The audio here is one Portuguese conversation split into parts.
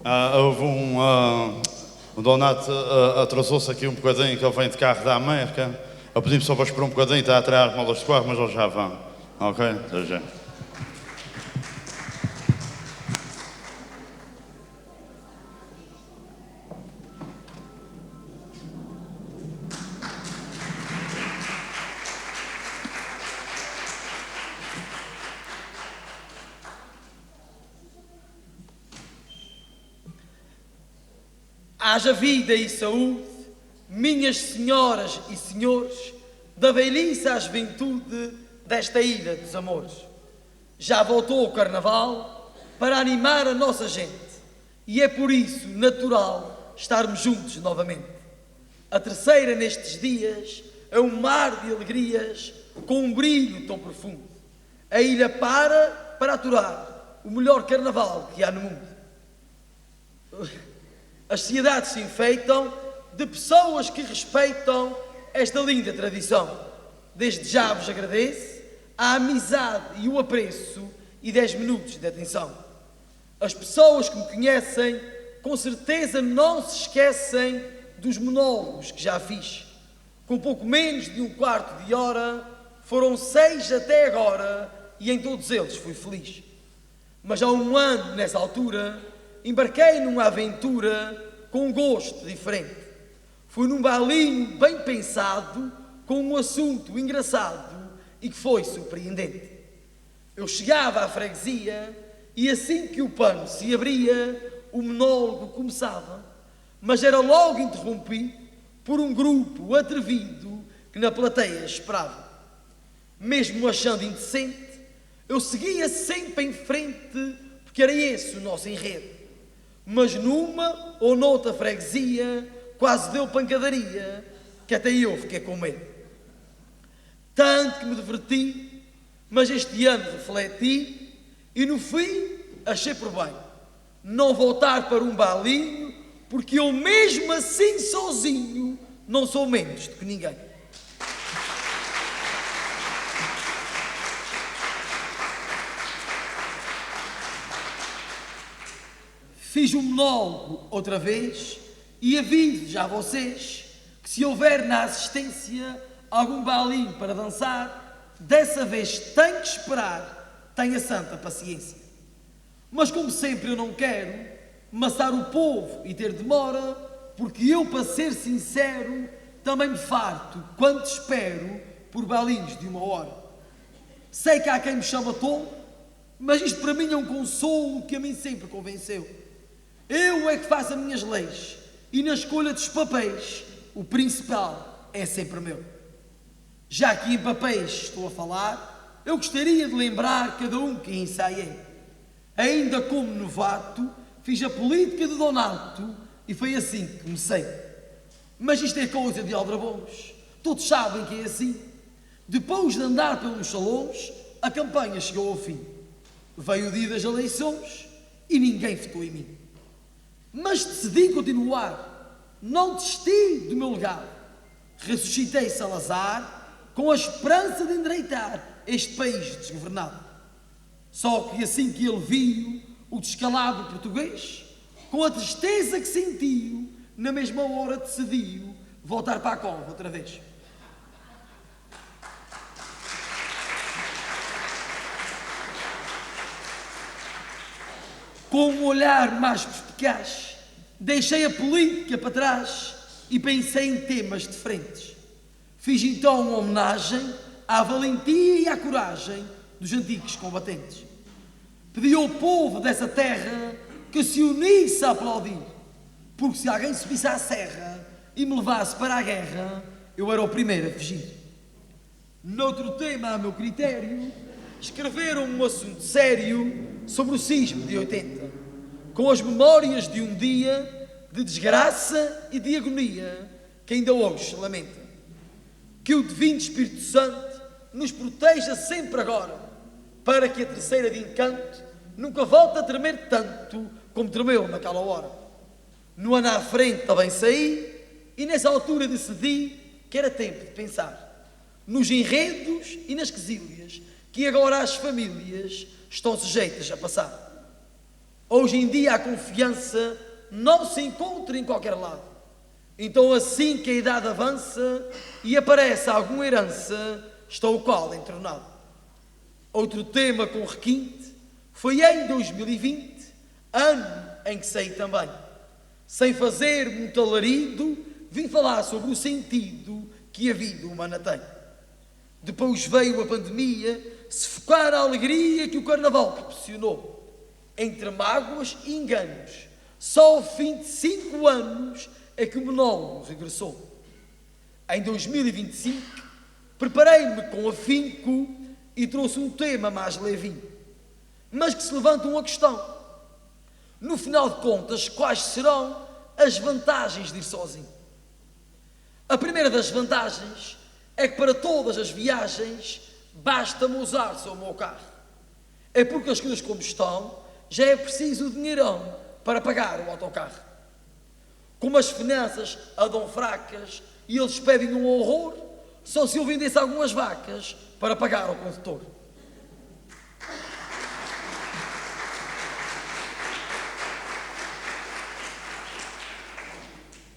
Houve o Donato atrasou-se aqui um bocadinho, que ele vem de carro da América. Eu pedi-me só para esperar um bocadinho, está a tirar as malas de carro, mas eles já vão. Ok? Até já. Haja vida e saúde, minhas senhoras e senhores, da velhice à juventude desta ilha dos amores. Já voltou o Carnaval para animar a nossa gente e é por isso natural estarmos juntos novamente. A terceira nestes dias é um mar de alegrias com um brilho tão profundo. A ilha para aturar o melhor Carnaval que há no mundo. As cidades se enfeitam de pessoas que respeitam esta linda tradição. Desde já vos agradeço a amizade e o apreço e 10 minutos de atenção. As pessoas que me conhecem com certeza não se esquecem dos monólogos que já fiz. Com pouco menos de um quarto de hora, foram 6 até agora e em todos eles fui feliz. Mas há um ano, nessa altura, embarquei numa aventura com um gosto diferente. Fui num bailinho bem pensado, com um assunto engraçado e que foi surpreendente. Eu chegava à freguesia e assim que o pano se abria, o monólogo começava, mas era logo interrompido por um grupo atrevido que na plateia esperava. Mesmo achando indecente, eu seguia sempre em frente, porque era esse o nosso enredo. Mas numa ou noutra freguesia quase deu pancadaria, que até eu fiquei com medo. Tanto que me diverti, mas este ano refleti e no fim achei por bem não voltar para um bailinho, porque eu mesmo assim sozinho não sou menos do que ninguém. Fiz um monólogo outra vez e aviso já a vocês que se houver na assistência algum bailinho para dançar, dessa vez tem que esperar, tenha santa paciência. Mas como sempre eu não quero maçar o povo e ter demora, porque eu, para ser sincero, também me farto quando espero por bailinhos de 1 hora. Sei que há quem me chama tolo, mas isto para mim é um consolo que a mim sempre convenceu. Eu é que faço as minhas leis e na escolha dos papéis o principal é sempre meu. Já que em papéis estou a falar, eu gostaria de lembrar cada um que ensaiei. Ainda como novato, fiz a política de Donato e foi assim que comecei. Mas isto é coisa de aldrabões. Todos sabem que é assim. Depois de andar pelos salões, a campanha chegou ao fim. Veio o dia das eleições e ninguém votou em mim. Mas decidi continuar. Não desisti do meu legado. Ressuscitei Salazar com a esperança de endireitar este país desgovernado. Só que assim que ele viu o descalabro português, com a tristeza que sentiu, na mesma hora decidiu voltar para a cova outra vez. Com um olhar mais perspicaz, deixei a política para trás e pensei em temas diferentes. Fiz então uma homenagem à valentia e à coragem dos antigos combatentes. Pedi ao povo dessa terra que se unisse a aplaudir, porque se alguém subisse à serra e me levasse para a guerra, eu era o primeiro a fugir. Noutro tema, a meu critério, escreveram um assunto sério sobre o sismo de 80, com as memórias de um dia de desgraça e de agonia que ainda hoje se lamenta. Que o Divino Espírito Santo nos proteja sempre agora, para que a terceira de encanto nunca volte a tremer tanto como tremeu naquela hora. No ano à frente também saí e nessa altura decidi que era tempo de pensar nos enredos e nas quesílias que agora as famílias estão sujeitas a passar. Hoje em dia a confiança não se encontra em qualquer lado. Então assim que a idade avança e aparece alguma herança, está o qual entronado. Outro tema com requinte foi em 2020, ano em que saí também. Sem fazer muito alarido, vim falar sobre o sentido que a vida humana tem. Depois veio a pandemia, sufocar a alegria que o Carnaval proporcionou. Entre mágoas e enganos, só ao fim de 5 anos é que o monólogo regressou. Em 2025, preparei-me com afinco e trouxe um tema mais levinho, mas que se levanta uma questão. No final de contas, quais serão as vantagens de ir sozinho? A primeira das vantagens é que para todas as viagens basta-me usar só o meu carro. É porque as coisas como estão, já é preciso o dinheirão para pagar o autocarro. Como as finanças andam fracas e eles pedem um horror, só se eu vendesse algumas vacas para pagar ao condutor.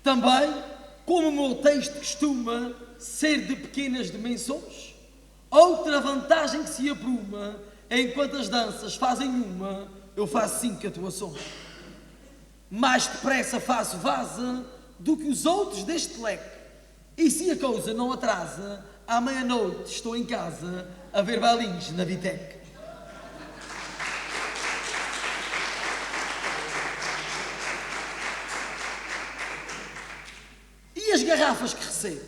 Também, como o meu texto costuma ser de pequenas dimensões, outra vantagem que se apruma é enquanto as danças fazem uma, eu faço 5 atuações. Mais depressa faço vaza do que os outros deste leque. E se a coisa não atrasa, à meia-noite estou em casa a ver bailinhos na Vitec. E as garrafas que recebo?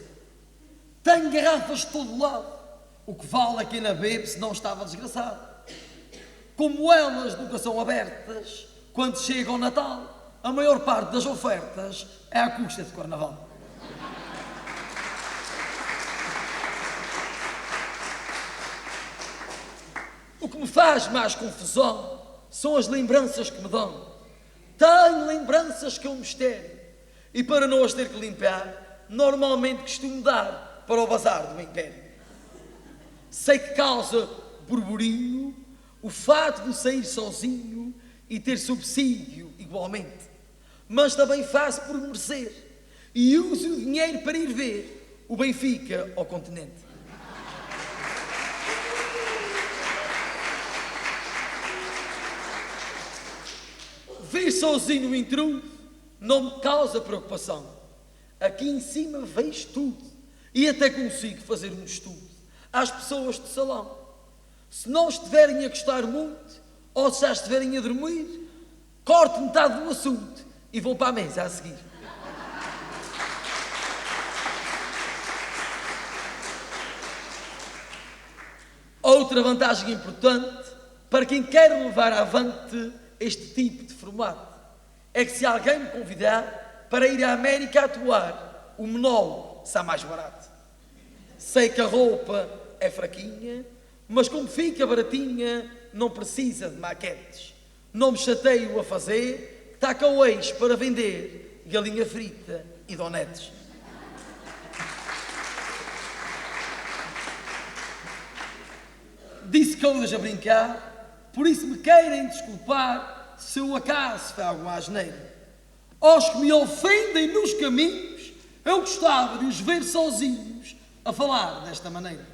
Tenho garrafas de todo lado. O que vale a quem na bebe se não estava desgraçado. Como elas nunca são abertas, quando chega o Natal, a maior parte das ofertas é à custa de Carnaval. O que me faz mais confusão são as lembranças que me dão. Tenho lembranças que é um mistério. E para não as ter que limpar, normalmente costumo dar para o bazar do Império. Sei que causa burburinho o fato de sair sozinho e ter subsídio igualmente. Mas também faço por merecer e uso o dinheiro para ir ver o Benfica ao continente. Ver sozinho o intruso não me causa preocupação. Aqui em cima vejo tudo e até consigo fazer um estudo às pessoas do salão. Se não estiverem a gostar muito ou se já estiverem a dormir, corto metade do assunto e vou para a mesa a seguir. Outra vantagem importante para quem quer levar avante este tipo de formato é que se alguém me convidar para ir à América atuar, o monólogo sai mais barato. Sei que a roupa é fraquinha, mas como fica baratinha, não precisa de maquetes. Não me chateio a fazer, taca o ex para vender galinha frita e donetes. Disse coisas a brincar, por isso me querem desculpar se eu acaso foi alguma asneira. Aos que me ofendem nos caminhos, eu gostava de os ver sozinhos a falar desta maneira.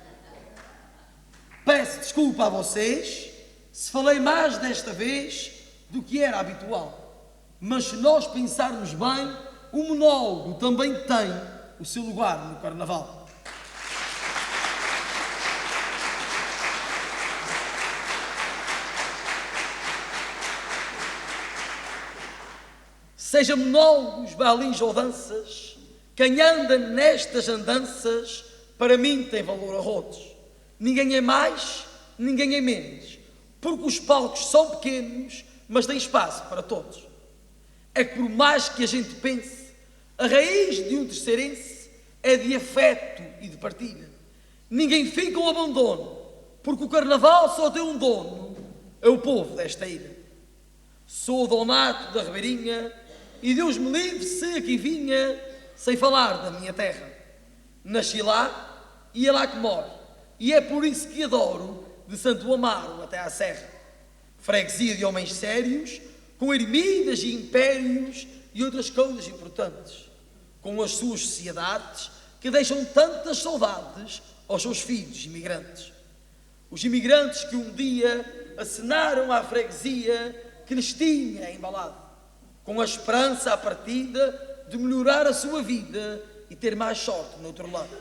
Peço desculpa a vocês se falei mais desta vez do que era habitual. Mas se nós pensarmos bem, o monólogo também tem o seu lugar no Carnaval. Seja monólogos, bailins ou danças, quem anda nestas andanças, para mim tem valor a rodos. Ninguém é mais, ninguém é menos, porque os palcos são pequenos, mas tem espaço para todos. É que por mais que a gente pense, a raiz de um terceirense é de afeto e de partilha. Ninguém fica ao abandono, porque o Carnaval só tem um dono, é o povo desta ilha. Sou o Donato da Ribeirinha e Deus me livre se aqui vinha sem falar da minha terra. Nasci lá e é lá que moro, e é por isso que adoro de Santo Amaro até à Serra. Freguesia de homens sérios, com ermidas e impérios e outras coisas importantes, com as suas sociedades que deixam tantas saudades aos seus filhos imigrantes. Os imigrantes que um dia acenaram à freguesia que lhes tinha embalado, com a esperança à partida de melhorar a sua vida e ter mais sorte no outro lado.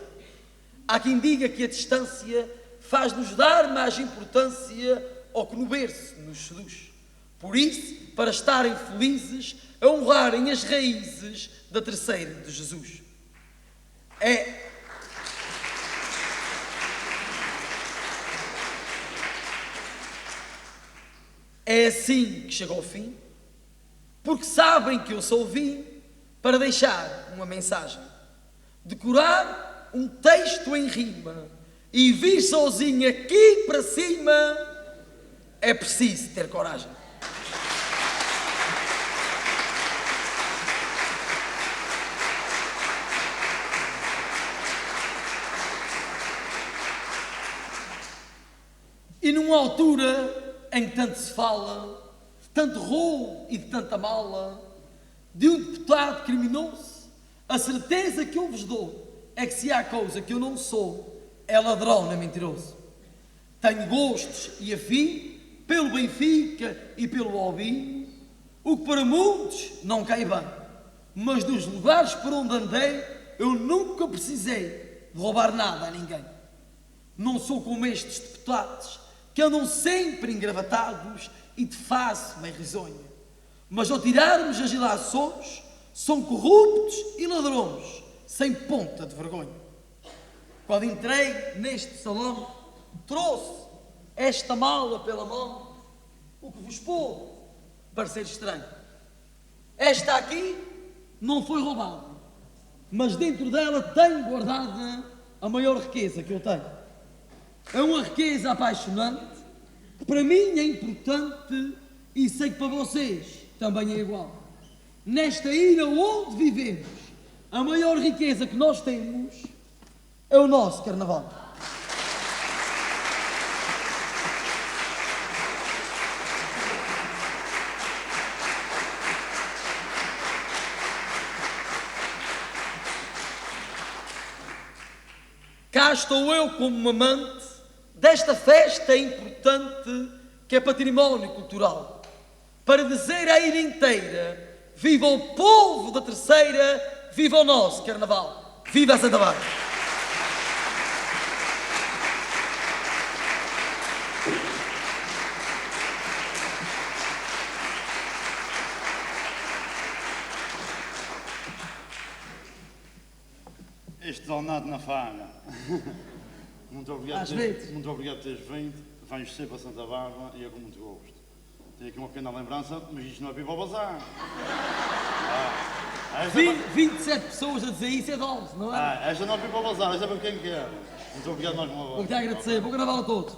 Há quem diga que a distância faz-nos dar mais importância ao que no berço nos seduz. Por isso, para estarem felizes, a honrarem as raízes da terceira de Jesus. É assim que chega ao fim, porque sabem que eu só vim para deixar uma mensagem, decorar um texto em rima e vir sozinho aqui para cima, é preciso ter coragem. E numa altura em que tanto se fala, de tanto roubo e de tanta mala, de um deputado criminoso, a certeza que eu vos dou é que se há coisa que eu não sou, é ladrão, não é mentiroso. Tenho gostos e afim pelo Benfica e pelo Albinho, o que para muitos não cai bem, mas dos lugares por onde andei, eu nunca precisei de roubar nada a ninguém. Não sou como estes deputados que andam sempre engravatados e de face bem risonha, mas ao tirarmos as ilações, são corruptos e ladrões, sem ponta de vergonha. Quando entrei neste salão, trouxe esta mala pela mão, o que vos pôde parecer estranho. Esta aqui não foi roubada, mas dentro dela tenho guardada a maior riqueza que eu tenho. É uma riqueza apaixonante, que para mim é importante e sei que para vocês também é igual. Nesta ilha onde vivemos, a maior riqueza que nós temos é o nosso carnaval. Cá estou eu como mamante desta festa importante que é património cultural, para dizer à ilha inteira: viva o povo da terceira, viva o nosso carnaval, viva a Santa Bárbara! Este danado na faga. Muito obrigado por teres vindo. Vens sempre a Santa Bárbara e é com muito gosto. Tenho aqui uma pequena lembrança, mas isto não é para ir para o bazar. 27 pessoas a dizer isso é dose, não é? Esta não é para ir para o bazar, esta é para quem quer. Muito obrigado mais uma vez. Vou-te agradecer, vou gravar a todos.